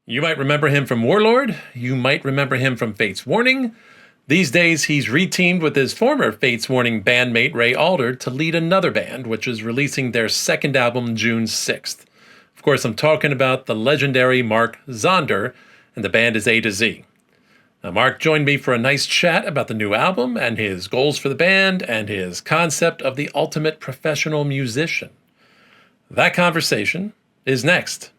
You might remember him from Warlord. You might remember him from Fate's Warning. These days, he's reteamed with his former Fate's Warning bandmate Ray Alder to lead another band, which is releasing their second album June 6th. Of course, I'm talking about the legendary Mark Zonder, and the band is A-Z. Now, Mark joined me for a nice chat about the new album and his goals for the band and his concept of the ultimate professional musician. That conversation is next.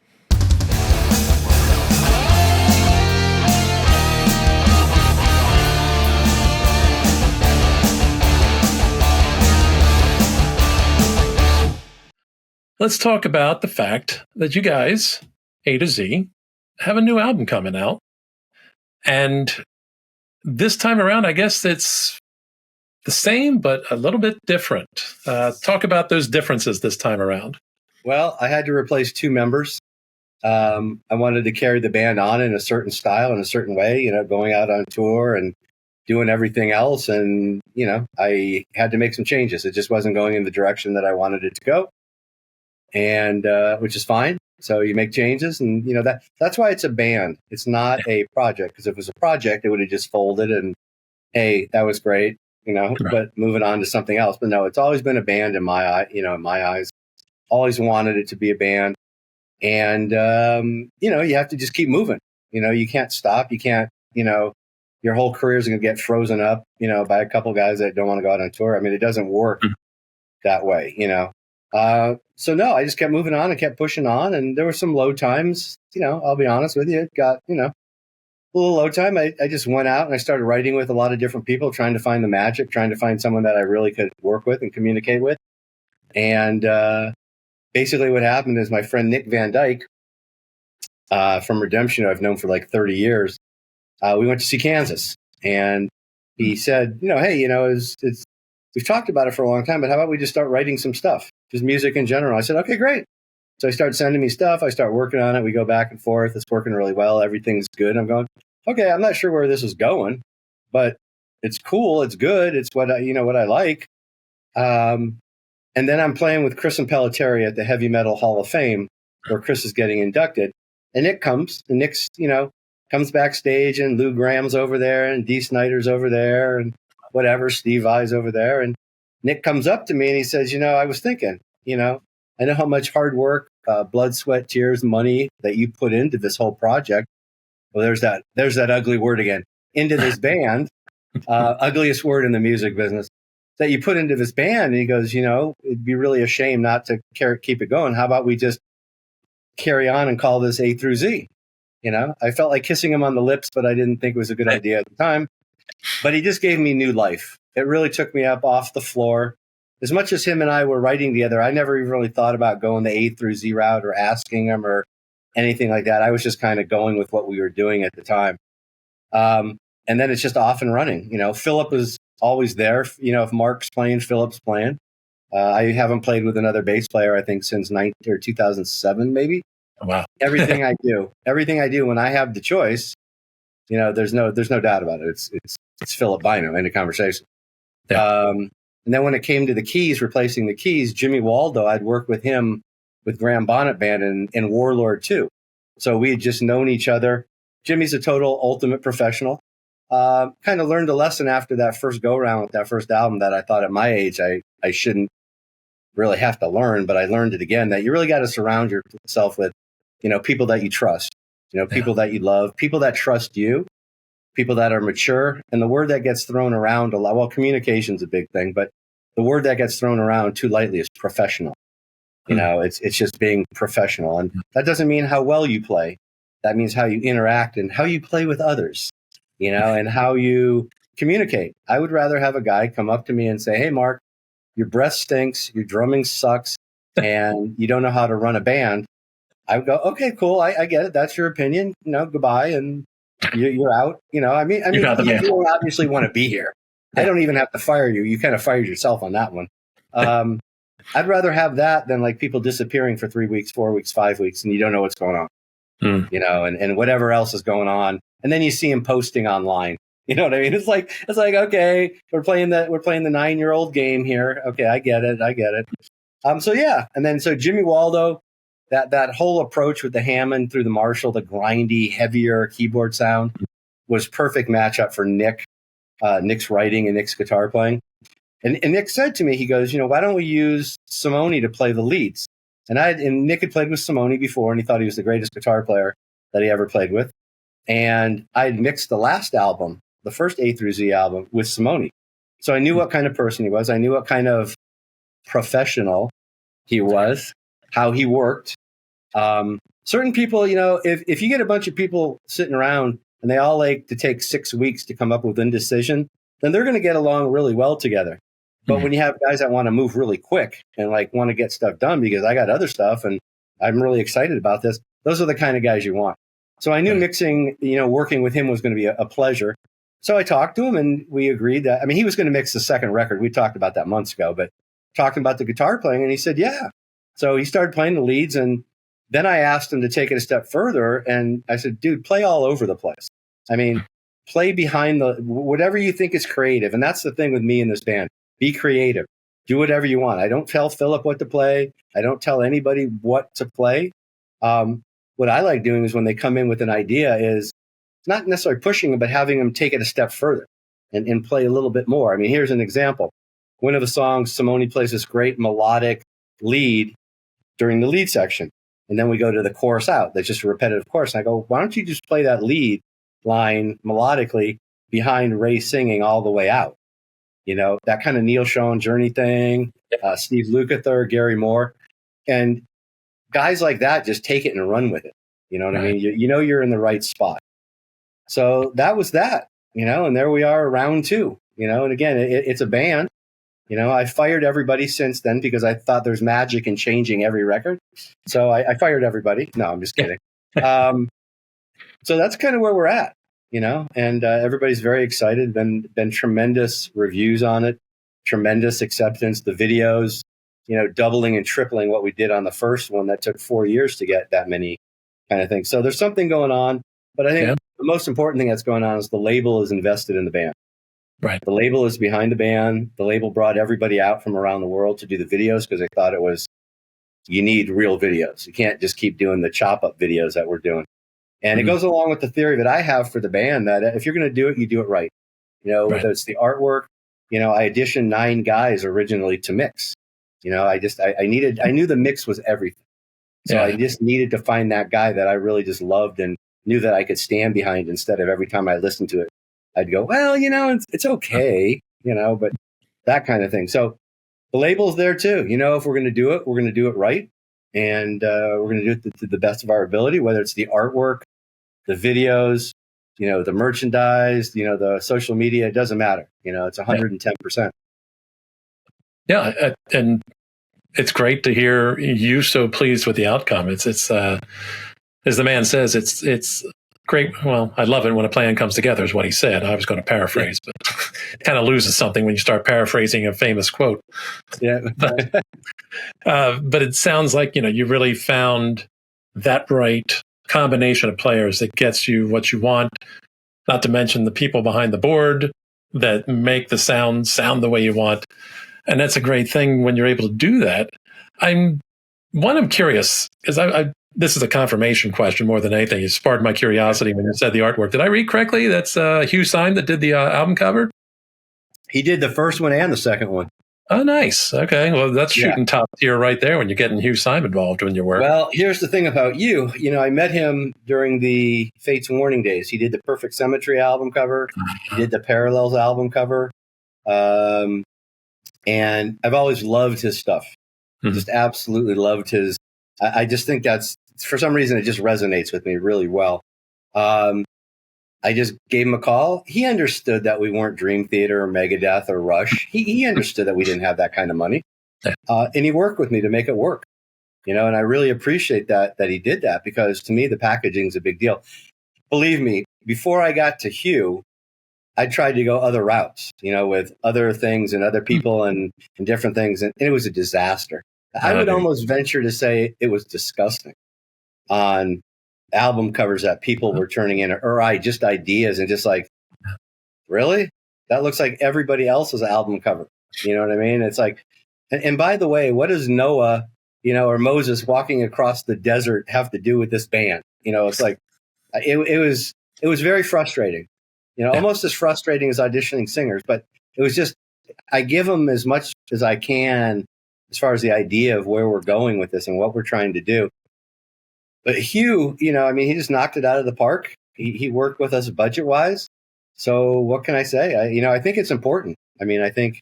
Let's talk about the fact that you guys, A-Z, have a new album coming out. And this time around, I guess it's the same, but a little bit different. Talk about those differences this time around. Well, I had to replace two members. I wanted to carry the band on in a certain style, in a certain way, going out on tour and doing everything else. And, I had to make some changes. It just wasn't going in the direction that I wanted it to go. And which is fine. So you make changes, and that's why it's a band. It's not a project, because if it was a project, it would have just folded and, hey, that was great, Right. But moving on to something else. But no, it's always been a band in my eye. In my eyes, always wanted it to be a band, and you have to just keep moving. You can't stop. You can't. Your whole career is going to get frozen up. By a couple guys that don't want to go out on tour. I mean, it doesn't work that way. So no, I just kept moving on and kept pushing on. And there were some low times, I'll be honest with you. It got, a little low time. I just went out and I started writing with a lot of different people, trying to find the magic, trying to find someone that I really could work with and communicate with. And basically what happened is my friend Nick Van Dyke from Redemption, who I've known for like 30 years, we went to see Kansas. And he said, hey, we've talked about it for a long time, but how about we just start writing some stuff, just music in general? I said, okay, great. So he started sending me stuff. I start working on it. We go back and forth. It's working really well. Everything's good. I'm going, okay, I'm not sure where this is going, but it's cool. It's good. It's what what I like. And then I'm playing with Chris and Pelletieri at the Heavy Metal Hall of Fame, where Chris is getting inducted. And Nick comes, and Nick's, comes backstage, and Lou Graham's over there, and Dee Snider's over there, and whatever, Steve Vai's over there. And Nick comes up to me and he says, I was thinking, I know how much hard work, blood, sweat, tears, money that you put into this whole project. Well, there's that ugly word again, into this band, ugliest word in the music business, that you put into this band. And he goes, it'd be really a shame not to keep it going. How about we just carry on and call this A through Z? I felt like kissing him on the lips, but I didn't think it was a good idea at the time. But he just gave me new life. It really took me up off the floor. As much as him and I were writing together, I never even really thought about going the A through Z route or asking him or anything like that. I was just kind of going with what we were doing at the time. And then it's just off and running. Philip was always there. If Mark's playing, Philip's playing. I haven't played with another bass player, I think, since 2007, maybe. Wow. Everything I do when I have the choice, there's no doubt about it. It's Philip Bino in the conversation. Yeah. And then when it came to the keys, replacing the keys, Jimmy Waldo, I'd worked with him with Graham Bonnet Band in Warlord too. So we had just known each other. Jimmy's a total ultimate professional. Kind of learned a lesson after that first go round with that first album that I thought at my age I shouldn't really have to learn, but I learned it again, that you really got to surround yourself with, people that you trust, people that you love, people that trust you, people that are mature. And the word that gets thrown around a lot, well, communication's a big thing, but the word that gets thrown around too lightly is professional. It's just being professional. And that doesn't mean how well you play. That means how you interact and how you play with others, and how you communicate. I would rather have a guy come up to me and say, hey, Mark, your breath stinks, your drumming sucks, and you don't know how to run a band. I would go, okay, cool. I get it. That's your opinion. Goodbye. And you're out. You don't obviously want to be here. Yeah. I don't even have to fire you. You kind of fired yourself on that one. I'd rather have that than like people disappearing for 3 weeks, 4 weeks, 5 weeks, and you don't know what's going on, and whatever else is going on. And then you see them posting online. You know what I mean? It's like, okay, we're playing the 9-year-old game here. Okay. I get it. So yeah. And then, so Jimmy Waldo, that whole approach with the Hammond through the Marshall, the grindy, heavier keyboard sound was perfect matchup for Nick's writing and Nick's guitar playing. And Nick said to me, he goes, why don't we use Simone to play the leads? And Nick had played with Simone before, and he thought he was the greatest guitar player that he ever played with. And I had mixed the last album, the first A through Z album, with Simone. So I knew what kind of person he was. I knew what kind of professional he was, how he worked. Certain people, if you get a bunch of people sitting around and they all like to take 6 weeks to come up with indecision, then they're going to get along really well together. But when you have guys that want to move really quick and like want to get stuff done because I got other stuff and I'm really excited about this, those are the kind of guys you want. So I knew mixing, working with him was going to be a pleasure. So I talked to him and we agreed that, he was going to mix the second record. We talked about that months ago, but talking about the guitar playing, and he said, yeah. So he started playing the leads, and then I asked him to take it a step further. And I said, dude, play all over the place. Play behind whatever you think is creative. And that's the thing with me in this band. Be creative. Do whatever you want. I don't tell Philip what to play. I don't tell anybody what to play. What I like doing is when they come in with an idea is not necessarily pushing them, but having them take it a step further and play a little bit more. Here's an example. One of the songs, Simone plays this great melodic lead during the lead section. And then we go to the chorus out. That's just a repetitive chorus. And I go, why don't you just play that lead line melodically behind Ray singing all the way out? That kind of Neil Schon Journey thing, Steve Lukather, Gary Moore. And guys like that just take it and run with it. You know what I mean? You're in the right spot. So that was that, and there we are, round two, and again, it's a band. I fired everybody since then because I thought there's magic in changing every record. So I fired everybody. No, I'm just kidding. So that's kind of where we're at, and everybody's very excited. Been tremendous reviews on it, tremendous acceptance. The videos, doubling and tripling what we did on the first one that took 4 years to get that many kind of things. So there's something going on, but I think the most important thing that's going on is the label is invested in the band. Right. The label is behind the band. The label brought everybody out from around the world to do the videos because they thought you need real videos. You can't just keep doing the chop up videos that we're doing. And it goes along with the theory that I have for the band that if you're going to do it, you do it right. Whether it's the artwork, I auditioned 9 guys originally to mix. I knew the mix was everything. So I just needed to find that guy that I really just loved and knew that I could stand behind instead of every time I listened to it, I'd go, well, it's okay, but that kind of thing. So the label's there too. If we're going to do it, we're going to do it right. And we're going to do it to the best of our ability, whether it's the artwork, the videos, the merchandise, the social media, it doesn't matter. It's 110%. Yeah. And it's great to hear you so pleased with the outcome. It's as the man says, it's great. Well, I love it when a plan comes together is what he said. I was going to paraphrase, but it kind of loses something when you start paraphrasing a famous quote. Yeah. But it sounds like, you really found that right combination of players that gets you what you want, not to mention the people behind the board that make the sound the way you want. And that's a great thing when you're able to do that. I'm curious, because this is a confirmation question more than anything. It sparked my curiosity when you said the artwork. Did I read correctly? That's Hugh Syme that did the album cover? He did the first one and the second one. Oh, nice. Okay. Well, that's shooting top tier right there when you're getting Hugh Syme involved in your work. Well, here's the thing about you. I met him during the Fates Warning days. He did the Perfect Symmetry album cover. He did the Parallels album cover. And I've always loved his stuff. Just absolutely loved his. I just think that's, for some reason, it just resonates with me really well. I just gave him a call. He understood that we weren't Dream Theater or Megadeth or Rush. He understood that we didn't have that kind of money. And he worked with me to make it work. And I really appreciate that he did that, because to me, the packaging is a big deal. Believe me, before I got to Hugh, I tried to go other routes, with other things and other people and different things. And it was a disaster. I would almost venture to say it was disgusting on album covers that people were turning in, or just ideas and just like, really? That looks like everybody else's album cover. You know what I mean? It's like, and by the way, what does Noah or Moses walking across the desert have to do with this band? It's like it was very frustrating. Almost as frustrating as auditioning singers, but it was just I give them as much as I can as far as the idea of where we're going with this and what we're trying to do. But Hugh, he just knocked it out of the park. He worked with us budget wise. So what can I say? I think it's important. I think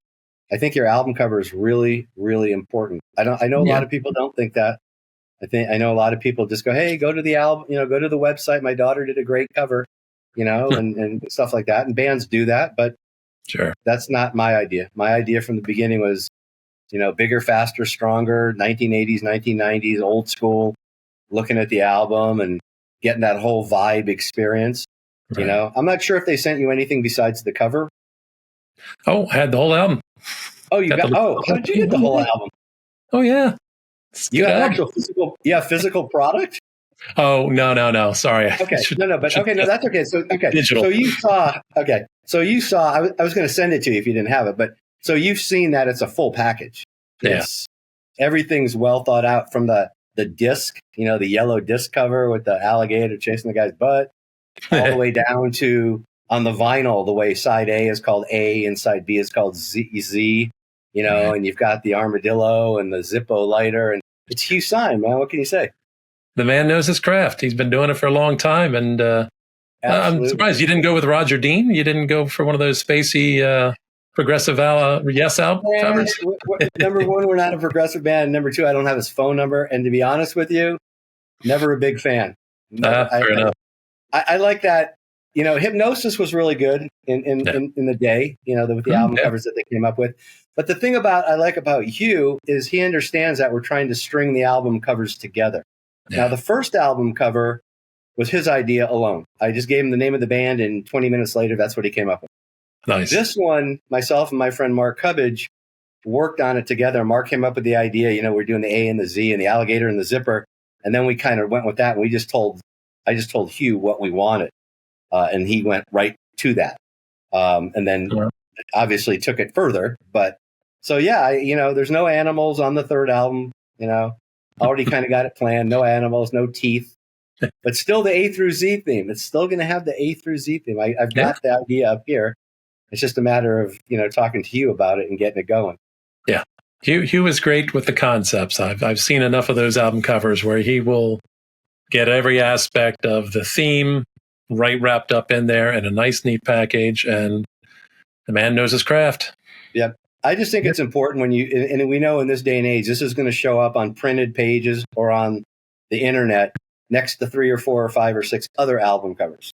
your album cover is really, really important. I know a lot of people don't think that. I know a lot of people just go, hey, go to the album, go to the website. My daughter did a great cover, and stuff like that. And bands do that, but sure, that's not my idea. My idea from the beginning was, bigger, faster, stronger, 1980s, 1990s, old school, looking at the album and getting that whole vibe experience. Right. I'm not sure if they sent you anything besides the cover. Oh, I had the whole album. Oh, how did you get the whole album? Oh, yeah. You have actual physical product? Oh, no. Sorry. Okay. That's okay. So, digital. So you saw, I was going to send it to you if you didn't have it, but so you've seen that it's a full package. Yes. Everything's well thought out from the disc, the yellow disc cover with the alligator chasing the guy's butt, all the way down to on the vinyl, the way side A is called A and side B is called Z, and you've got the armadillo and the Zippo lighter, and it's Hugh Syme, man. What can you say? The man knows his craft. He's been doing it for a long time, and I'm surprised you didn't go with Roger Dean. You didn't go for one of those spacey progressive Yes album covers. Number one, we're not a progressive band. Number two, I don't have his phone number, and to be honest with you, never a big fan. Fair enough. I like that. Hypnosis was really good in the day, with the album covers that they came up with. But the thing I like about Hugh is he understands that we're trying to string the album covers together. Yeah. Now, the first album cover was his idea alone. I just gave him the name of the band, and 20 minutes later, that's what he came up with. Nice. This one, myself and my friend Mark Cubbage worked on it together. Mark came up with the idea, we're doing the A and the Z and the alligator and the zipper. And then we kind of went with that. And I just told Hugh what we wanted. And he went right to that. And then obviously took it further. But so, there's no animals on the third album, already kind of got it planned. No animals, no teeth, but still the A through Z theme. It's still going to have the A through Z theme. I've got the idea up here. It's just a matter of, talking to Hugh about it and getting it going. Yeah. Hugh is great with the concepts. I've seen enough of those album covers where he will get every aspect of the theme wrapped up in there in a nice, neat package. And the man knows his craft. Yep. I just think it's important when and we know in this day and age, this is going to show up on printed pages or on the internet next to 3 or 4 or 5 or 6 other album covers.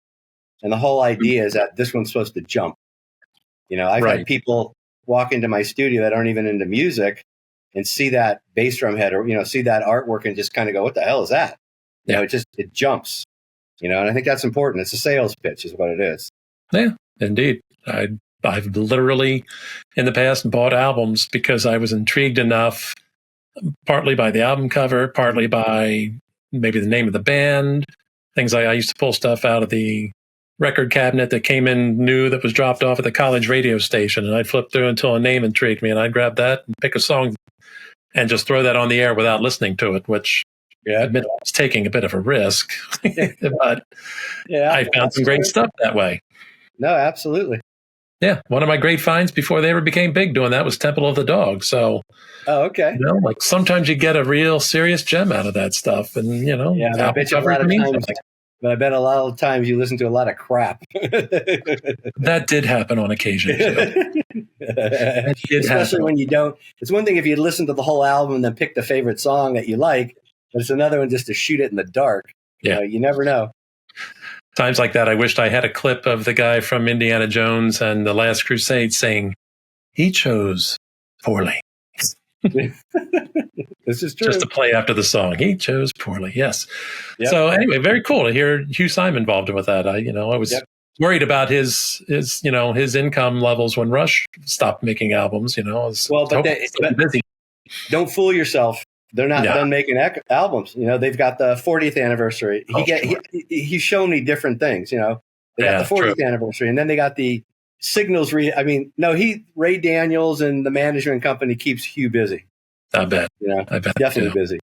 And the whole idea is that this one's supposed to jump. I've had people walk into my studio that aren't even into music and see that bass drum head or, see that artwork and just kind of go, what the hell is that? It jumps, and I think that's important. It's a sales pitch is what it is. Yeah, indeed. I've literally in the past bought albums because I was intrigued enough, partly by the album cover, partly by maybe the name of the band, things I used to pull stuff out of the record cabinet that came in new that was dropped off at the college radio station, and I'd flip through until a name intrigued me, and I'd grab that and pick a song and just throw that on the air without listening to it, which I admit I was taking a bit of a risk, but I found some great stuff that way. No, absolutely. Yeah, one of my great finds before they ever became big doing that was Temple of the Dog. So, okay, sometimes you get a real serious gem out of that stuff, and I bet you a lot of times. But I bet a lot of times you listen to a lot of crap. That did happen on occasion, too. Especially when you don't. It's one thing if you listen to the whole album and then pick the favorite song that you like, but it's another one just to shoot it in the dark. Yeah. You never know. Times like that, I wished I had a clip of the guy from Indiana Jones and The Last Crusade saying, "He chose poorly." This is true. Just to play after the song. He chose poorly. Yes. Yep. So anyway, very cool to hear Hugh Syme involved with that. I was worried about his income levels when Rush stopped making albums. But busy. Don't fool yourself. They're not done making albums. They've got the 40th anniversary. He's shown me different things. They got the 40th anniversary, and then they got the Signals. Ray Daniels and the management company keeps Hugh busy. I bet. You know, I bet. definitely Yeah. busy.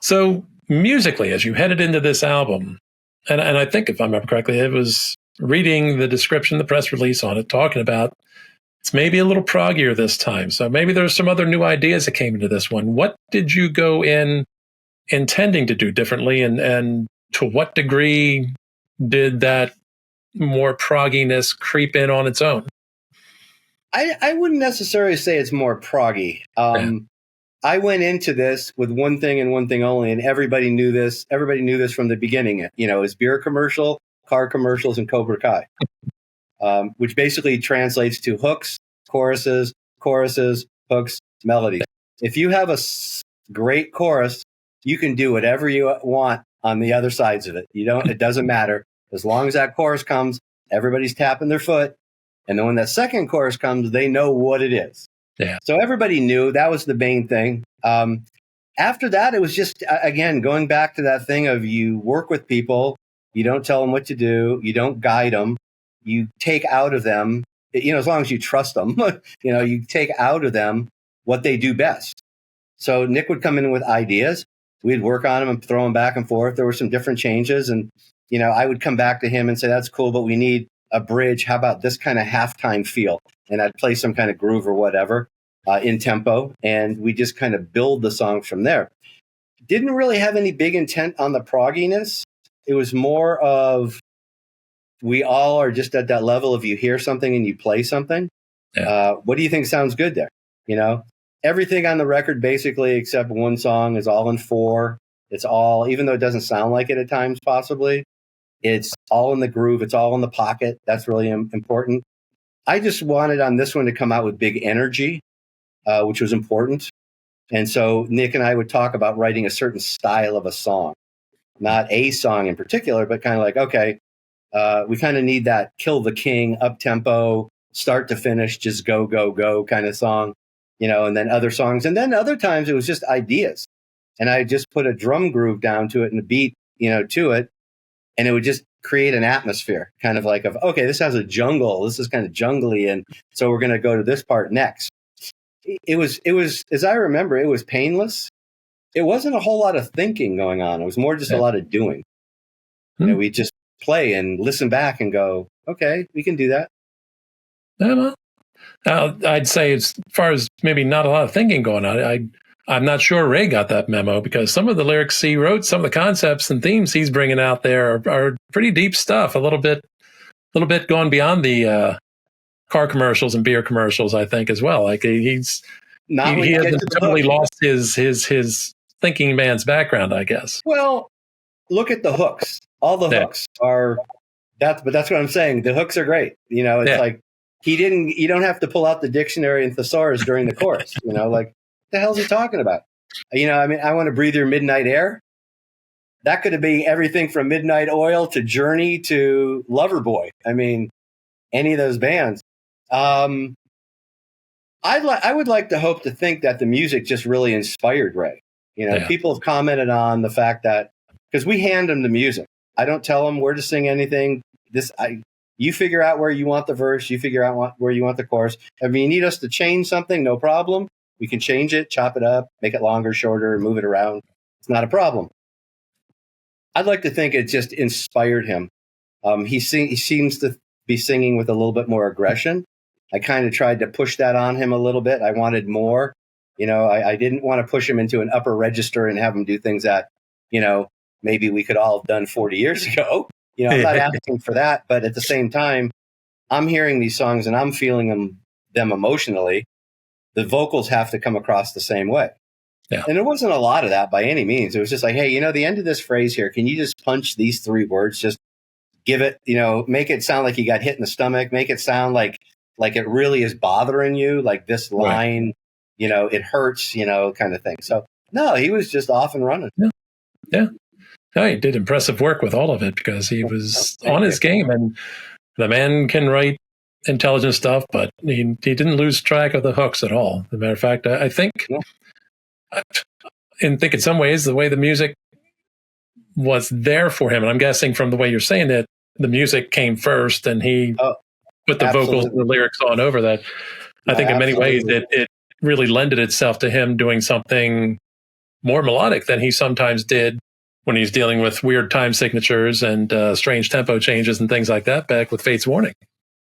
So musically, as you headed into this album, and I think if I remember correctly, it was reading the description, the press release on it, talking about it's maybe a little proggier this time. So maybe there's some other new ideas that came into this one. What did you go in intending to do differently, and to what degree did that more progginess creep in on its own? I wouldn't necessarily say it's more proggy. Yeah. I went into this with one thing and one thing only, and everybody knew this. Everybody knew this from the beginning. You know, it's beer commercial, car commercials, and Cobra Kai, which basically translates to hooks, choruses, hooks, melodies. If you have a great chorus, you can do whatever you want on the other sides of it. It doesn't matter. As long as that chorus comes, everybody's tapping their foot. And then when that second chorus comes, they know what it is. Yeah. So everybody knew that was the main thing. After that, it was just, again, going back to that thing of you work with people, you don't tell them what to do, you don't guide them, you take out of them, as long as you trust them, you take out of them what they do best. So Nick would come in with ideas. We'd work on them and throw them back and forth. There were some different changes. And, I would come back to him and say, that's cool, but we need a bridge. How about this kind of halftime feel? And I'd play some kind of groove or whatever in tempo. And we just kind of build the song from there. Didn't really have any big intent on the progginess. It was more of we all are just at that level of you hear something and you play something. Yeah. What do you think sounds good there? Everything on the record, basically, except one song, is all in 4. It's all, even though it doesn't sound like it at times, possibly, it's all in the groove. It's all in the pocket. That's really important. I just wanted on this one to come out with big energy, which was important. And so Nick and I would talk about writing a certain style of a song, not a song in particular, but kind of like, okay, we kind of need that Kill the King, up-tempo, start to finish, just go, go, go kind of song. And then other songs. And then other times it was just ideas. And I just put a drum groove down to it and a beat, to it. And it would just create an atmosphere, kind of like, okay, this has a jungle. This is kind of jungly. And so we're going to go to this part next. It was, as I remember, it was painless. It wasn't a whole lot of thinking going on. It was more just a lot of doing. We just play and listen back and go, okay, we can do that. Yeah, I'd say as far as maybe not a lot of thinking going on, I'm not sure Ray got that memo, because some of the lyrics he wrote, some of the concepts and themes he's bringing out there are pretty deep stuff. A little bit going beyond the car commercials and beer commercials, I think, as well. Like he hasn't totally lost his thinking man's background, I guess. Well, look at the hooks. All the hooks are that's what I'm saying. The hooks are great. It's like. You don't have to pull out the dictionary and thesaurus during the chorus, like, what the hell's he talking about? I want to breathe your midnight air. That could have been everything from Midnight Oil to Journey to Loverboy. Any of those bands. I would like to hope to think that the music just really inspired Ray. People have commented on the fact that, because we hand them the music. I don't tell them where to sing anything. You figure out where you want the verse. You figure out where you want the chorus. If you need us to change something, no problem. We can change it, chop it up, make it longer, shorter, move it around. It's not a problem. I'd like to think it just inspired him. He seems to be singing with a little bit more aggression. I kind of tried to push that on him a little bit. I wanted more. I didn't want to push him into an upper register and have him do things that, maybe we could all have done 40 years ago. I'm not asking for that, but at the same time, I'm hearing these songs and I'm feeling them emotionally. The vocals have to come across the same way. Yeah. And there wasn't a lot of that by any means. It was just like, hey, the end of this phrase here, can you just punch these 3 words? Just give it, make it sound like you got hit in the stomach. Make it sound like it really is bothering you. Like this line, right. It hurts, kind of thing. So no, he was just off and running. Yeah. No, he did impressive work with all of it, because he was on his game, and the man can write intelligent stuff, but he didn't lose track of the hooks at all. As a matter of fact, I think, in some ways, the way the music was there for him, and I'm guessing from the way you're saying it, the music came first, and he put the vocals and the lyrics on over that. I think in many ways it really lended itself to him doing something more melodic than he sometimes did when he's dealing with weird time signatures and strange tempo changes and things like that back with Fate's Warning.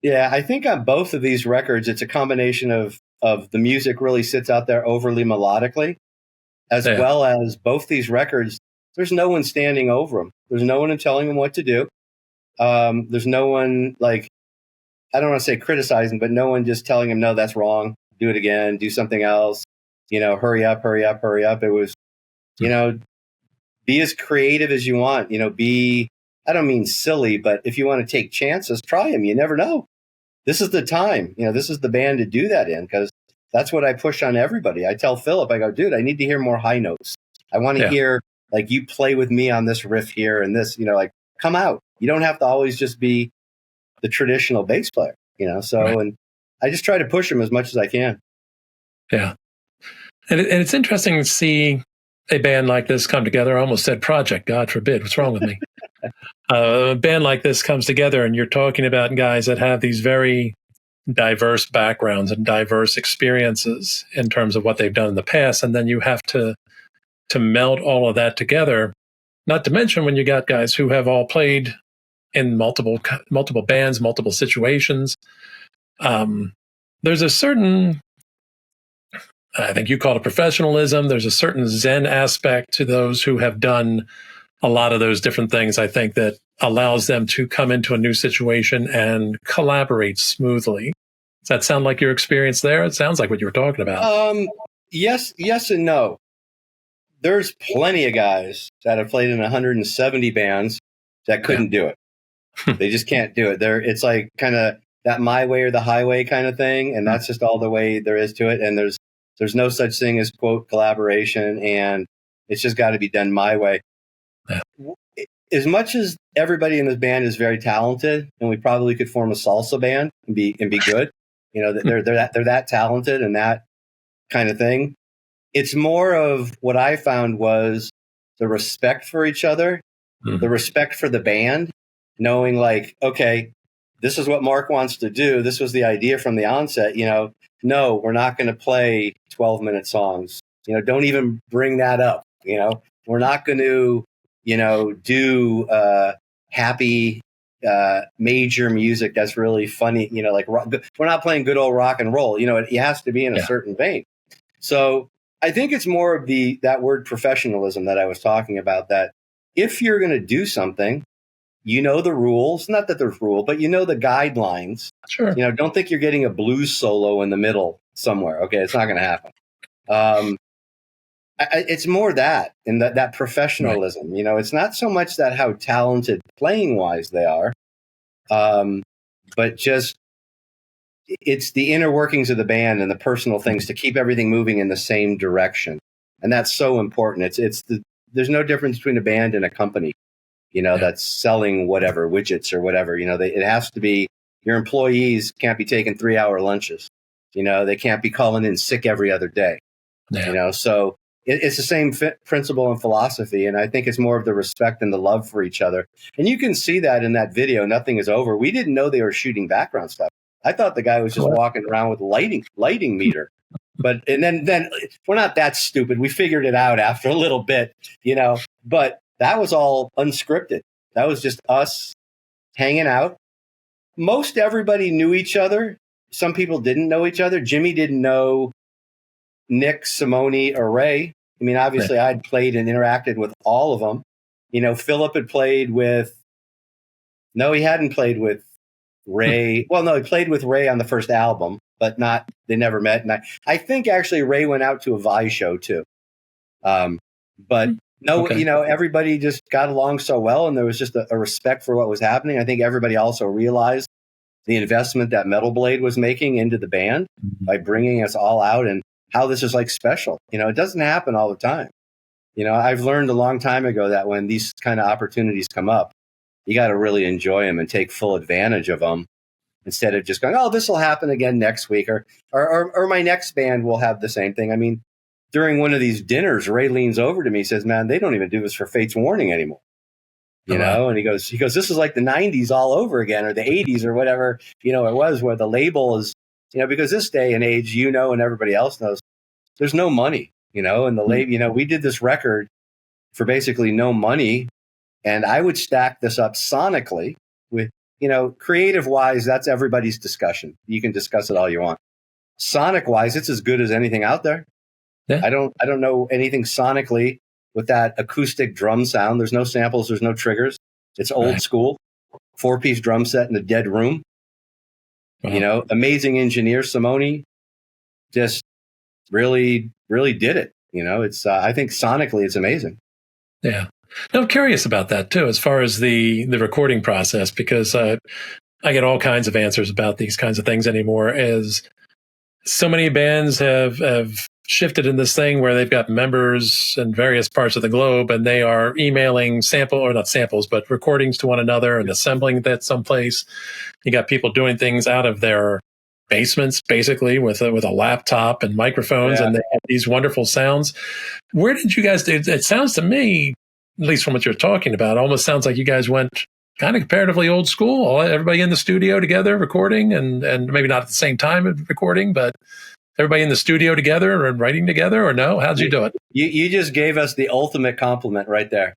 Yeah, I think on both of these records, it's a combination of the music really sits out there overly melodically, as well as both these records, there's no one standing over them. There's no one telling them what to do. There's no one, like, I don't want to say criticizing, but no one just telling him, no, that's wrong. Do it again. Do something else. Hurry up, hurry up, hurry up. It was, be as creative as you want. I don't mean silly, but if you want to take chances, try them. You never know. This is the time. This is the band to do that in, because that's what I push on everybody. I tell Philip, I go, dude, I need to hear more high notes. I want to hear, like, you play with me on this riff here and this, like, come out. You don't have to always just be the traditional bass player, and I just try to push them as much as I can. Yeah. And it's interesting to see a band like this come together. I almost said project, God forbid. What's wrong with me? A band like this comes together and you're talking about guys that have these very diverse backgrounds and diverse experiences in terms of what they've done in the past. And then you have to meld all of that together. Not to mention when you got guys who have all played in multiple bands, multiple situations. There's a certain, I think you call it professionalism. There's a certain Zen aspect to those who have done a lot of those different things, I think, that allows them to come into a new situation and collaborate smoothly. Does that sound like your experience there? It sounds like what you were talking about. Yes and no. There's plenty of guys that have played in 170 bands that couldn't do it. They just can't do it. It's like kind of that my way or the highway kind of thing, and that's just all the way there is to it. And there's no such thing as, quote, collaboration, and it's just got to be done my way. Yeah. As much as everybody in this band is very talented, and we probably could form a salsa band and be good, they're that talented and that kind of thing. It's more of what I found was the respect for each other, the respect for the band, knowing, like, okay, this is what Mark wants to do. This was the idea from the onset. No, we're not going to play 12-minute songs. Don't even bring that up. We're not going to, do happy major music that's really funny. Like rock. We're not playing good old rock and roll. It has to be in a certain vein. So I think it's more of that word professionalism that I was talking about, that if you're going to do something, the rules, not that there's rule, but the guidelines. Sure. Don't think you're getting a blues solo in the middle somewhere. Okay. It's not going to happen. It's more that, and that professionalism, right. It's not so much that how talented playing wise they are, but just, it's the inner workings of the band and the personal things to keep everything moving in the same direction. And that's so important. There's no difference between a band and a company, that's selling whatever widgets or whatever. It has to be, your employees can't be taking 3-hour lunches. They can't be calling in sick every other day. Yeah. So it's the same principle and philosophy. And I think it's more of the respect and the love for each other. And you can see that in that video, Nothing Is Over. We didn't know they were shooting background stuff. I thought the guy was just walking around with lighting meter. But then we're not that stupid. We figured it out after a little bit, but that was all unscripted. That was just us hanging out. Most everybody knew each other. Some people didn't know each other. Jimmy didn't know Nick, Simone, or Ray. I mean, obviously I'd played and interacted with all of them. Philip had played with, no, he hadn't played with Ray. Well, no, he played with Ray on the first album, but they never met. And I think actually Ray went out to a Vi show too. But no, everybody just got along so well, and there was just a respect for what was happening. I think everybody also realized the investment that Metal Blade was making into the band by bringing us all out, and how this is like special. It doesn't happen all the time. I've learned a long time ago that when these kind of opportunities come up, you got to really enjoy them and take full advantage of them, instead of just going, oh, this will happen again next week, or my next band will have the same thing. I mean, during one of these dinners, Ray leans over to me and says, man, they don't even do this for Fate's Warning anymore. And he goes, this is like the 90s all over again, or the 80s or whatever, it was, where the label is because this day and age, and everybody else knows, there's no money, and we did this record for basically no money. And I would stack this up sonically with, creative wise, that's everybody's discussion. You can discuss it all you want. Sonic wise, it's as good as anything out there. Yeah. I don't know anything sonically with that acoustic drum sound. There's no samples. There's no triggers. It's old school, 4-piece drum set in a dead room. Wow. Amazing engineer, Simone, just really, really did it. It's, I think sonically it's amazing. Yeah. Now, I'm curious about that too, as far as the recording process, because I get all kinds of answers about these kinds of things anymore, as so many bands have shifted in this thing where they've got members in various parts of the globe and they are emailing not samples, but recordings to one another and assembling that someplace. You got people doing things out of their basements, basically, with a laptop and microphones, and they have these wonderful sounds. Where did you guys do? It sounds to me, at least from what you're talking about, almost sounds like you guys went kind of comparatively old school. Everybody in the studio together recording, and maybe not at the same time recording, but everybody in the studio together and writing together, or no? How'd you do it? You just gave us the ultimate compliment right there.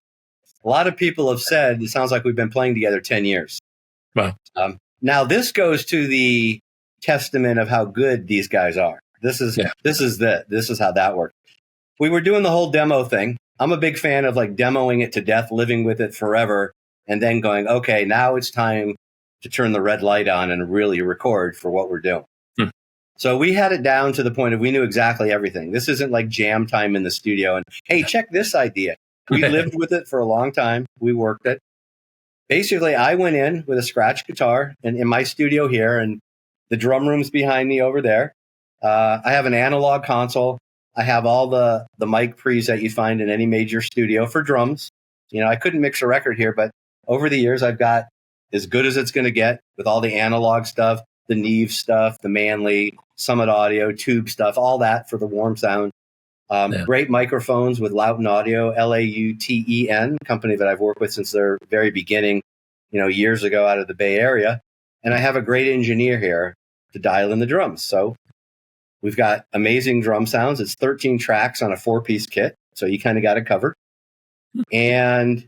A lot of people have said it sounds like we've been playing together 10 years. Wow. Now this goes to the testament of how good these guys are. This is how that works. We were doing the whole demo thing. I'm a big fan of like demoing it to death, living with it forever, and then going, okay, now it's time to turn the red light on and really record for what we're doing. So we had it down to the point of we knew exactly everything. This isn't like jam time in the studio and, hey, check this idea. We lived with it for a long time. We worked it. Basically, I went in with a scratch guitar and in my studio here, and the drum room's behind me over there. I have an analog console. I have all the mic pre's that you find in any major studio for drums. I couldn't mix a record here, but over the years, I've got as good as it's going to get with all the analog stuff, the Neve stuff, the Manley, Summit Audio, Tube stuff, all that for the warm sound. Great microphones with Lauten Audio, Lauten, company that I've worked with since their very beginning, years ago out of the Bay Area. And I have a great engineer here to dial in the drums. So we've got amazing drum sounds. It's 13 tracks on a 4-piece kit. So you kind of got it covered. And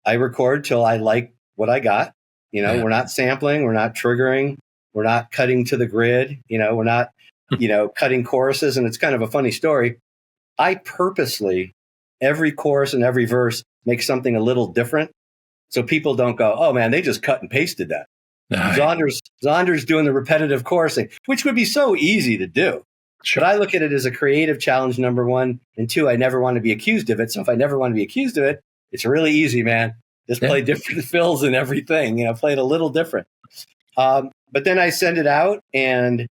I record till I like what I got. We're not sampling. We're not triggering. We're not cutting to the grid. We're not, cutting choruses. And it's kind of a funny story. I purposely, every chorus and every verse, make something a little different. So people don't go, oh man, they just cut and pasted that. Zonder's doing the repetitive chorusing, which would be so easy to do. Sure. But I look at it as a creative challenge, number one. And two, I never want to be accused of it. So if I never want to be accused of it, it's really easy, man. Just play different fills and everything, play it a little different. But then I send it out, and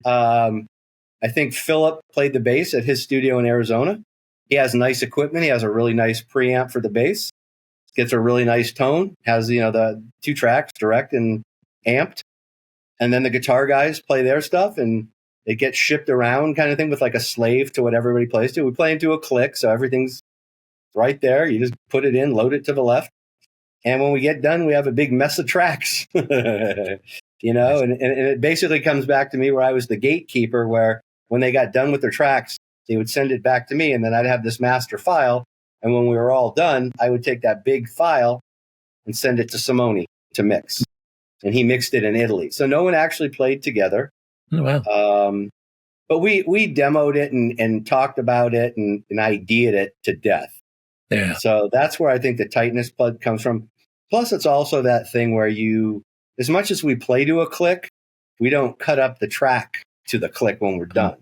I think Philip played the bass at his studio in Arizona. He has nice equipment. He has a really nice preamp for the bass. Gets a really nice tone. Has, the 2 tracks, direct and amped. And then the guitar guys play their stuff, and it gets shipped around kind of thing with like a slave to what everybody plays to. We play into a click, so everything's right there. You just put it in, load it to the left. And when we get done, we have a big mess of tracks, and it basically comes back to me where I was the gatekeeper, where when they got done with their tracks, they would send it back to me, and then I'd have this master file. And when we were all done, I would take that big file and send it to Simone to mix. And he mixed it in Italy. So no one actually played together. Oh, wow. But we demoed it and talked about it and ideated it to death. Yeah. So that's where I think the tightness plug comes from. Plus, it's also that thing where as much as we play to a click, we don't cut up the track to the click when we're done.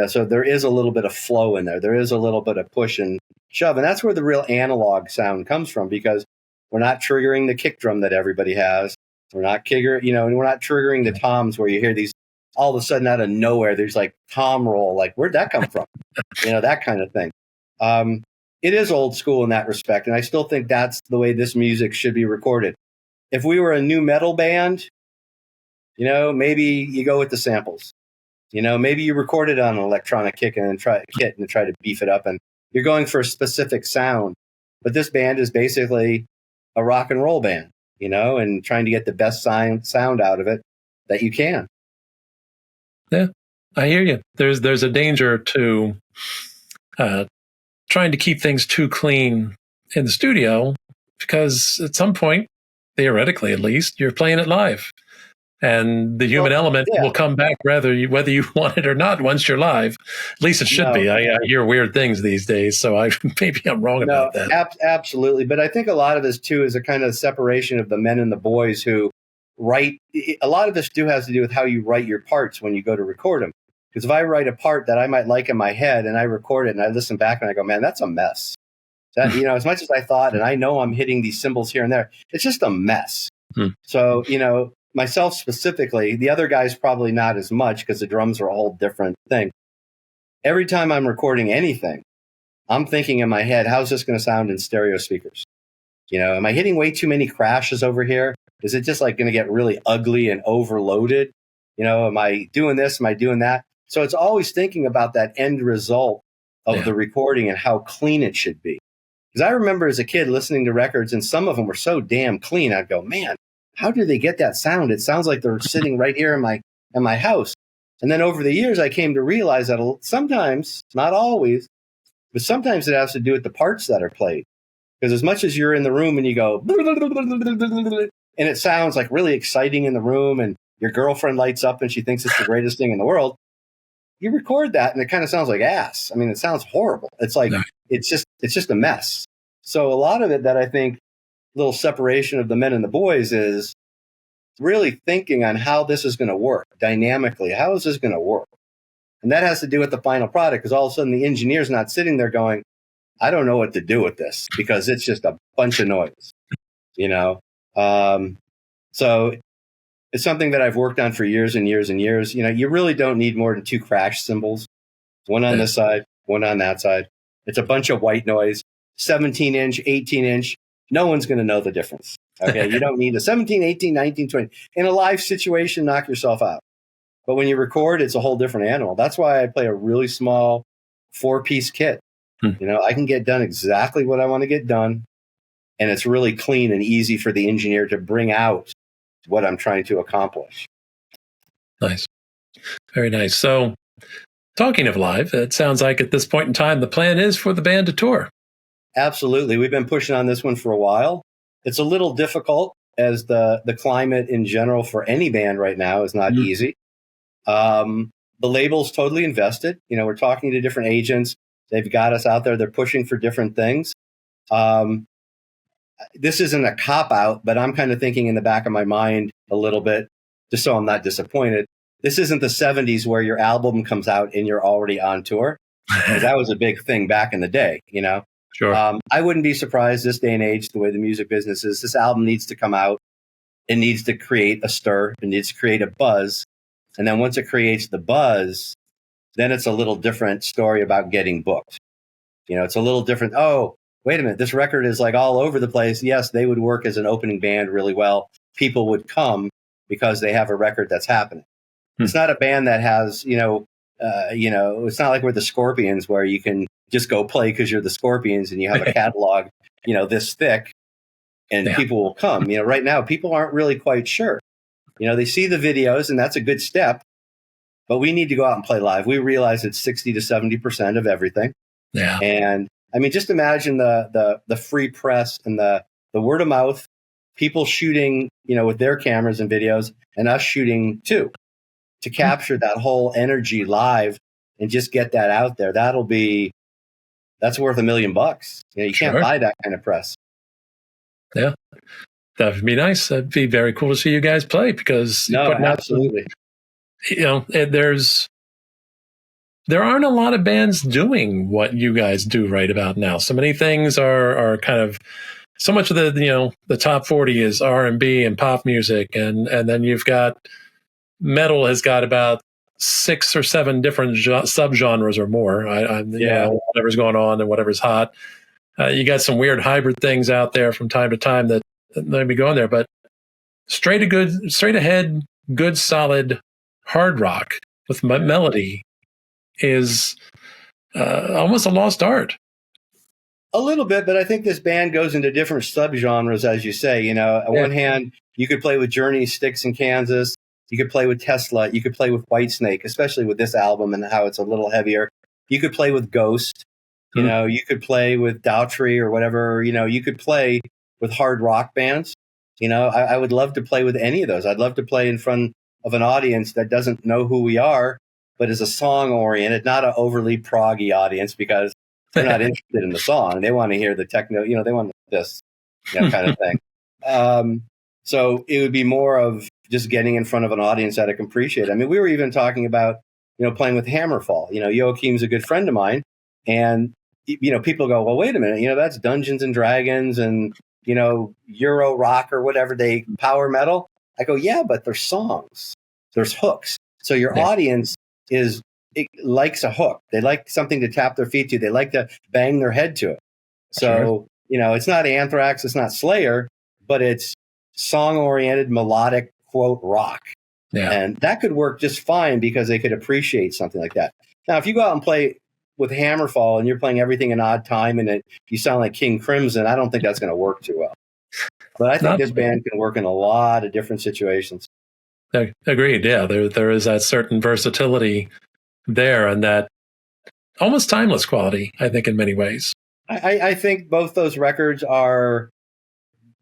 So there is a little bit of flow in there. There is a little bit of push and shove. And that's where the real analog sound comes from, because we're not triggering the kick drum that everybody has. We're not and we're not triggering the toms where you hear these all of a sudden out of nowhere. There's like tom roll. Like, where'd that come from? That kind of thing. It is old school in that respect. And I still think that's the way this music should be recorded. If we were a new metal band, maybe you go with the samples. Maybe you record it on an electronic kit and try to beef it up, and you're going for a specific sound. But this band is basically a rock and roll band, and trying to get the best sound out of it that you can. Yeah, I hear you. There's a danger to uh, trying to keep things too clean in the studio because at some point, theoretically at least, you're playing it live, and the human Well, element yeah, will come back whether you want it or not once you're live. At least it should no, be. I hear weird things these days, so I maybe I'm wrong no, about that. absolutely. But I think a lot of this too is a kind of separation of the men and the boys who write. A lot of this do has to do with how you write your parts when you go to record them. Because if I write a part that I might like in my head and I record it and I listen back and I go, man, that's a mess. That, as much as I thought, and I know I'm hitting these symbols here and there, it's just a mess. Hmm. So, myself specifically, the other guys probably not as much because the drums are a whole different thing. Every time I'm recording anything, I'm thinking in my head, how's this going to sound in stereo speakers? Am I hitting way too many crashes over here? Is it just like going to get really ugly and overloaded? Am I doing this? Am I doing that? So it's always thinking about that end result of the recording and how clean it should be. Because I remember as a kid listening to records and some of them were so damn clean. I'd go, man, how do they get that sound? It sounds like they're sitting right here in my house. And then over the years, I came to realize that sometimes, not always, but sometimes it has to do with the parts that are played. Because as much as you're in the room and you go, and it sounds like really exciting in the room and your girlfriend lights up and she thinks it's the greatest thing in the world, you record that and it kind of sounds like ass. I mean, it sounds horrible. It's like, it's just a mess. So a lot of it that I think little separation of the men and the boys is really thinking on how this is going to work dynamically. How is this going to work? And that has to do with the final product because all of a sudden the engineer's not sitting there going, I don't know what to do with this because it's just a bunch of noise, So it's something that I've worked on for years and years and years. You really don't need more than 2 crash cymbals, one on this side, one on that side. It's a bunch of white noise, 17-inch, 18-inch. No one's going to know the difference. Okay. You don't need a 17, 18, 19, 20. In a live situation, knock yourself out. But when you record, it's a whole different animal. That's why I play a really small 4-piece kit. I can get done exactly what I want to get done. And it's really clean and easy for the engineer to bring out what I'm trying to accomplish. Nice. Very nice. So talking of live, it sounds like at this point in time, the plan is for the band to tour. Absolutely. We've been pushing on this one for a while. It's a little difficult as the climate in general for any band right now is not easy. The label's totally invested. We're talking to different agents. They've got us out there. They're pushing for different things. This isn't a cop-out, but I'm kind of thinking in the back of my mind a little bit, just so I'm not disappointed. This isn't the 70s where your album comes out and you're already on tour. Because that was a big thing back in the day, Sure. I wouldn't be surprised this day and age, the way the music business is, this album needs to come out. It needs to create a stir. It needs to create a buzz. And then once it creates the buzz, then it's a little different story about getting booked. It's a little different. Oh, wait a minute. This record is like all over the place. Yes, they would work as an opening band really well. People would come because they have a record that's happening. It's not a band that has, it's not like we're the Scorpions where you can just go play because you're the Scorpions and you have a catalog, this thick and people will come. Right now, people aren't really quite sure. They see the videos and that's a good step, but we need to go out and play live. We realize it's 60 to 70% of everything. Yeah. And I mean, just imagine the free press and the word of mouth, people shooting, with their cameras and videos and us shooting too, to capture that whole energy live and just get that out there. That's worth $1 million. You can't buy that kind of press. Yeah. That would be nice. That'd be very cool to see you guys play because absolutely. There aren't a lot of bands doing what you guys do right about now. So many things are kind of, so much of the top 40 is R&B and pop music. And then you've got metal has got about 6 or 7 different subgenres or more. Whatever's going on and whatever's hot. You got some weird hybrid things out there from time to time that may be going there, but straight ahead, good, solid hard rock with melody is almost a lost art. A little bit, but I think this band goes into different subgenres, as you say. On one hand, you could play with Journey, Styx in Kansas. You could play with Tesla. You could play with Whitesnake, especially with this album and how it's a little heavier. You could play with Ghost. You know, you could play with Daughtry or whatever. You know, you could play with hard rock bands. You know, I would love to play with any of those. I'd love to play in front of an audience that doesn't know who we are, but is a song oriented, not an overly proggy audience, because they're not interested in the song. They want to hear the techno, you know, they want this, you know, kind of thing. So it would be more of just getting in front of an audience that I can appreciate. I mean, we were even talking about, you know, playing with Hammerfall. You know, Joachim's a good friend of mine. And, you know, people go, well, wait a minute, you know, that's Dungeons and Dragons and, you know, Euro rock or whatever, they power metal. I go, yeah, but there's songs, there's hooks. So your audience likes a hook. They like something to tap their feet to. They like to bang their head to it. So, you know, it's not Anthrax, it's not Slayer, but it's song-oriented, melodic, quote, rock. Yeah. And that could work just fine because they could appreciate something like that. Now, if you go out and play with Hammerfall and you're playing everything in odd time and you sound like King Crimson, I don't think that's going to work too well. But I think this band can work in a lot of different situations. Agreed. Yeah, there is that certain versatility there and that almost timeless quality, I think, in many ways. I think both those records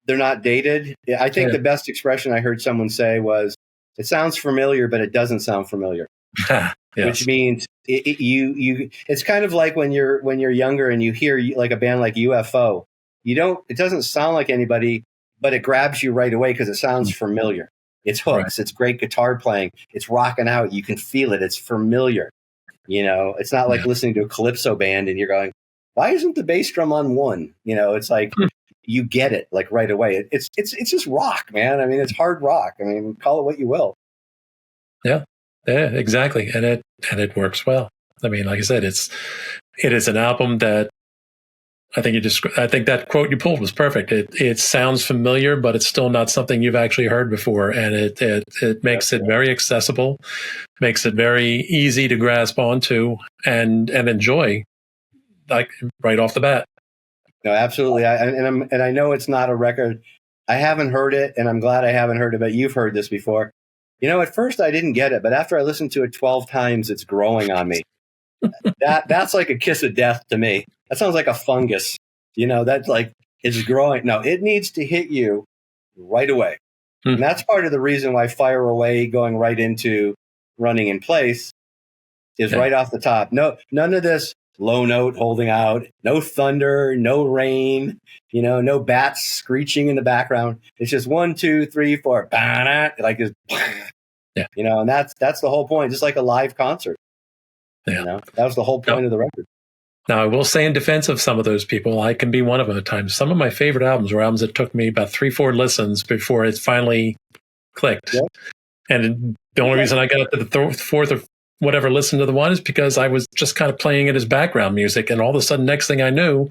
they're not dated. I think the best expression I heard someone say was, it sounds familiar, but it doesn't sound familiar. Yes. Which means it's kind of like when you're younger and you hear like a band like UFO. It doesn't sound like anybody, but it grabs you right away because it sounds familiar. It's hooks. Right. It's great guitar playing. It's rocking out. You can feel it. It's familiar. You know, it's not like listening to a calypso band and you're going, why isn't the bass drum on one? You know, it's like you get it like right away. It's just rock, man. I mean, it's hard rock. I mean, call it what you will. Yeah, exactly. And it works well. I mean, like I said, it is an album that I think that quote you pulled was perfect. It sounds familiar, but it's still not something you've actually heard before. And it makes it very accessible, makes it very easy to grasp onto and enjoy, like right off the bat. No, absolutely. I know it's not a record. I haven't heard it, and I'm glad I haven't heard it, but you've heard this before. You know, at first I didn't get it, but after I listened to it 12 times, it's growing on me. That's like a kiss of death to me. That sounds like a fungus. You know, that's like it's growing. No, it needs to hit you right away. And that's part of the reason why Fire Away going right into Running in Place is right off the top. No, none of this low note holding out, no thunder, no rain, you know, no bats screeching in the background. It's just 1, 2, 3, 4, like this, you know, and that's the whole point. Just like a live concert. Yeah. You know, that was the whole point of the record. Now, I will say in defense of some of those people, I can be one of them at times. Some of my favorite albums were albums that took me about 3-4 listens before it finally clicked. Yep. And the only reason I got up to the fourth or whatever listen to the one is because I was just kind of playing it as background music. And all of a sudden, next thing I knew,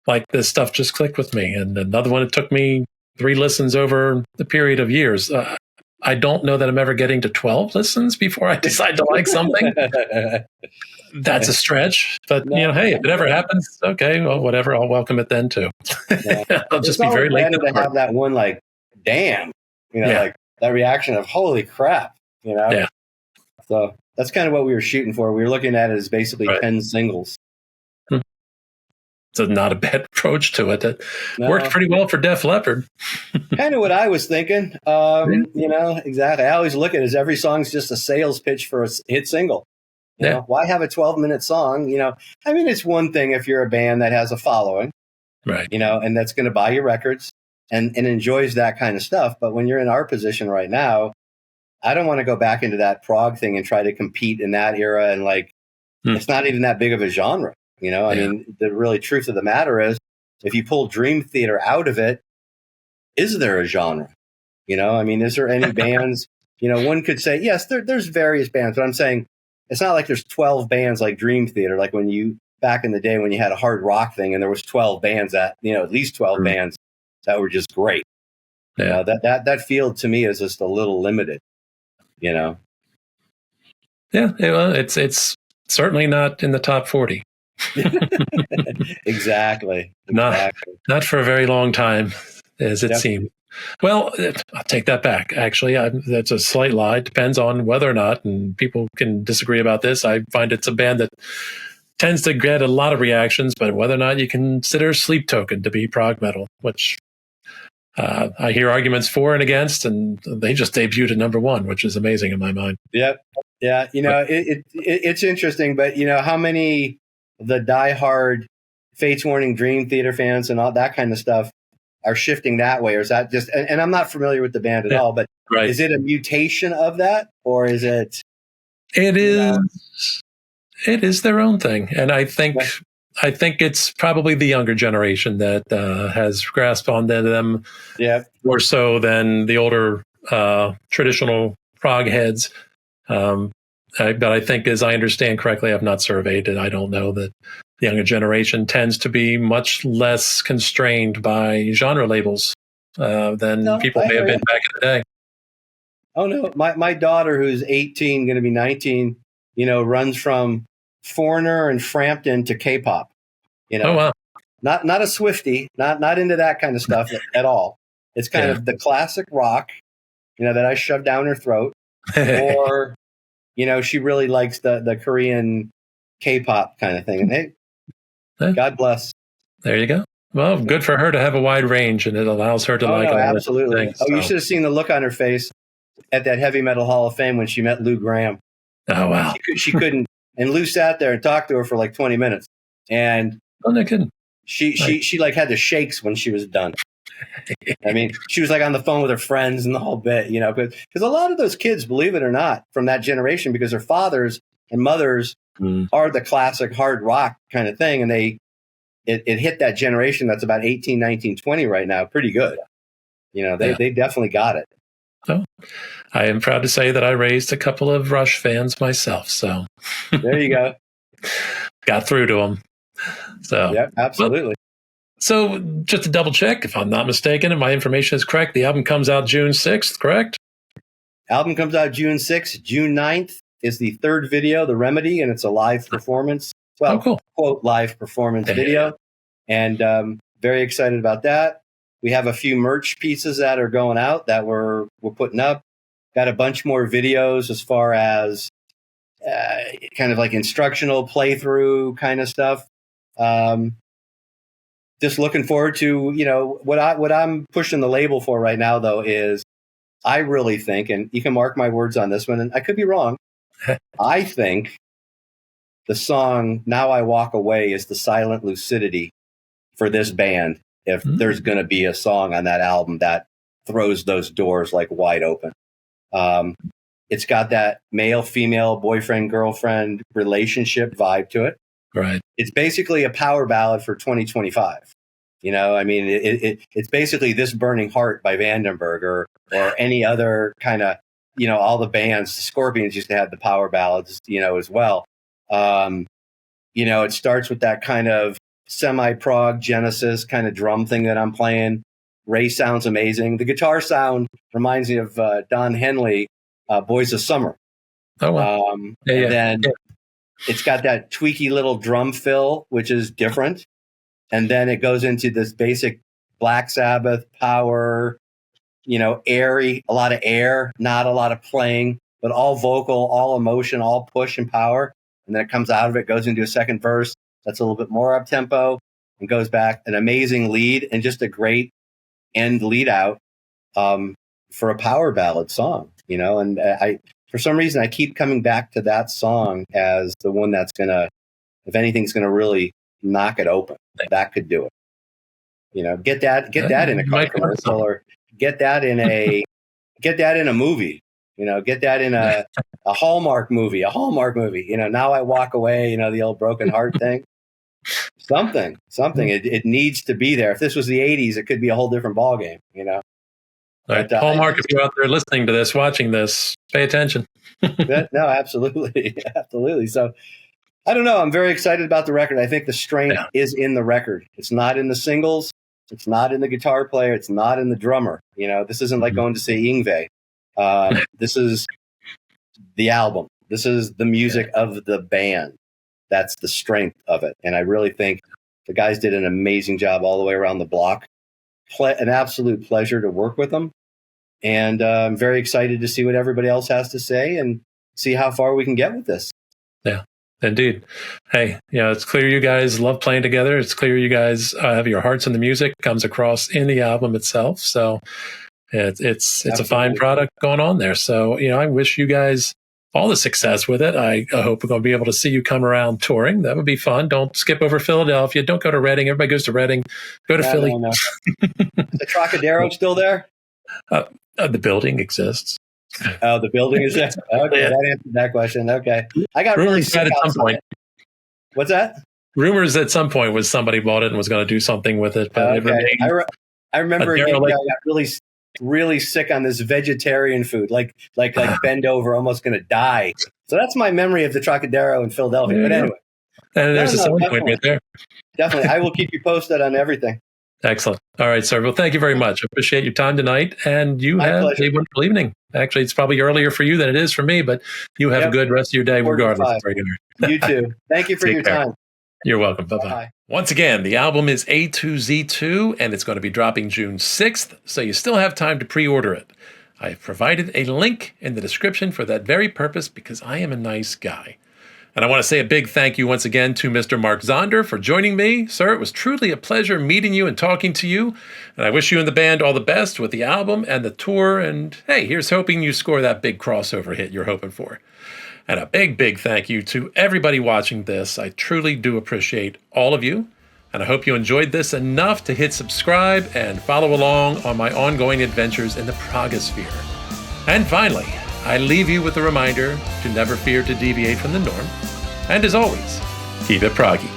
like this stuff just clicked with me. And another one, it took me 3 listens over the period of years. I don't know that I'm ever getting to 12 listens before I decide to like something. That's a stretch, but you know, hey, if it ever happens, okay, well, whatever, I'll welcome it then too. I'll just be very late to have that one, like, damn, you know, like that reaction of holy crap, you know. Yeah. So that's kind of what we were shooting for. We were looking at it as basically 10 singles. So not a bad approach to it. That worked pretty well for Def Leppard. Kind of what I was thinking. You know, exactly. I always look at it as every song's just a sales pitch for a hit single. You know, why have a 12-minute song? You know, I mean, it's one thing if you're a band that has a following, right? You know, and that's going to buy your records and enjoys that kind of stuff. But when you're in our position right now, I don't want to go back into that prog thing and try to compete in that era. And like, it's not even that big of a genre. You know, I mean, the really truth of the matter is, if you pull Dream Theater out of it, is there a genre? You know, I mean, is there any bands? You know, one could say, yes, there's various bands, but I'm saying it's not like there's 12 bands like Dream Theater, like when you, back in the day when you had a hard rock thing and there was 12 bands that, you know, at least 12 bands that were just great. Yeah. You know, that field to me is just a little limited, you know? Yeah. Well, it's certainly not in the top 40. Exactly. Not for a very long time. as it Yep. seems. Well, I'll take that back. Actually, that's a slight lie. It depends on whether or not, and people can disagree about this. I find it's a band that tends to get a lot of reactions, but whether or not you consider Sleep Token to be prog metal, which I hear arguments for and against, and they just debuted at #1, which is amazing in my mind. Yep. Yeah. It's interesting, but how many of the diehard Fates Warning Dream Theater fans and all that kind of stuff are shifting that way, or is that just? And I'm not familiar with the band at all, but Right. is it a mutation of that, or is it? It is. It is their own thing, and I think it's probably the younger generation that has grasped onto them more so than the older traditional prog heads. But I think, as I understand correctly, I've not surveyed it. I don't know that the younger generation tends to be much less constrained by genre labels than people may have been back in the day. Oh no, my daughter, who's 18, going to be 19, runs from Foreigner and Frampton to K-pop. Oh wow! Not a Swiftie, not into that kind of stuff at all. It's kind of the classic rock, that I shoved down her throat, or she really likes the Korean K-pop kind of thing. And hey, God bless. There you go. Well, good for her to have a wide range, and it allows her to like all absolutely. Things, so. You should have seen the look on her face at that Heavy Metal Hall of Fame when she met Lou Gramm. Oh wow! She couldn't, and Lou sat there and talked to her for like 20 minutes, and no kidding. She like had the shakes when she was done. I mean, she was like on the phone with her friends and the whole bit, because a lot of those kids, believe it or not, from that generation, because their fathers and mothers are the classic hard rock kind of thing, and it hit that generation that's about 18, 19, 20 right now pretty good. They definitely got it. So, I am proud to say that I raised a couple of Rush fans myself. So there you go. Got through to them. So yeah, absolutely. So just to double check, if I'm not mistaken and my information is correct, the album comes out June 6th, correct? Album comes out June 6th. June 9th is the third video, The Remedy, and it's a live performance. Well, cool. Quote, live performance video. And very excited about that. We have a few merch pieces that are going out that we're putting up. Got a bunch more videos as far as kind of like instructional playthrough kind of stuff. Just looking forward to, what I'm pushing the label for right now, though, is I really think, and you can mark my words on this one, and I could be wrong, I think the song Now I Walk Away is the silent lucidity for this band. If there's going to be a song on that album that throws those doors like wide open. It's got that male-female boyfriend-girlfriend relationship vibe to it. Right. It's basically a power ballad for 2025. I mean, it's basically This Burning Heart by Vandenberg or any other kind of, all the bands. The Scorpions used to have the power ballads, as well. It starts with that kind of semi-prog Genesis kind of drum thing that I'm playing. Ray sounds amazing. The guitar sound reminds me of Don Henley, Boys of Summer. Oh, wow. Then it's got that tweaky little drum fill, which is different. And then it goes into this basic Black Sabbath power, airy, a lot of air, not a lot of playing, but all vocal, all emotion, all push and power. And then it comes out of it, goes into a second verse that's a little bit more up tempo and goes back. An amazing lead and just a great end lead out for a power ballad song, and for some reason, I keep coming back to that song as the one that's if anything's gonna really knock it open. That could do it. Get that in a car commercial, or get that in a movie. Get that in a Hallmark movie. Now I Walk Away. The old broken heart thing. Something. It needs to be there. If this was the '80s, it could be a whole different ballgame. Right. Hallmark, if you're out there listening to this, watching this, pay attention. No, absolutely. Absolutely. So I don't know. I'm very excited about the record. I think the strength is in the record. It's not in the singles. It's not in the guitar player. It's not in the drummer. This isn't like going to see Yngwie. This is the album. This is the music of the band. That's the strength of it. And I really think the guys did an amazing job all the way around the block. an absolute pleasure to work with them. And I'm very excited to see what everybody else has to say and see how far we can get with this. Yeah, indeed. Hey, it's clear you guys love playing together. It's clear you guys have your hearts in the music. Comes across in the album itself. So it's a fine product going on there. So, I wish you guys all the success with it. I hope we're going to be able to see you come around touring. That would be fun. Don't skip over Philadelphia. Don't go to Reading. Everybody goes to Reading. Go to Philly. No. Is the Trocadero still there? The building exists. Oh, the building is there? Okay, that answered that question. Okay. I got really sick at some point. What's that? Rumors at some point was somebody bought it and was going to do something with it. But I remember I got really sick on this vegetarian food, like bend over, almost going to die. So that's my memory of the Trocadero in Philadelphia. But anyway. And there's a selling point right there. Definitely. I will keep you posted on everything. Excellent. All right, sir. Well, thank you very much. I appreciate your time tonight. And you have a wonderful evening. Actually, it's probably earlier for you than it is for me, but you have a good rest of your day regardless. You too. Thank you for your time. You're welcome. Bye-bye. Once again, the album is A2Z2, and it's going to be dropping June 6th, so you still have time to pre-order it. I've provided a link in the description for that very purpose because I am a nice guy. And I want to say a big thank you once again to Mr. Mark Zonder for joining me. Sir, it was truly a pleasure meeting you and talking to you. And I wish you and the band all the best with the album and the tour. And hey, here's hoping you score that big crossover hit you're hoping for. And a big, big thank you to everybody watching this. I truly do appreciate all of you. And I hope you enjoyed this enough to hit subscribe and follow along on my ongoing adventures in the progosphere. And finally, I leave you with a reminder to never fear to deviate from the norm. And as always, keep it proggy.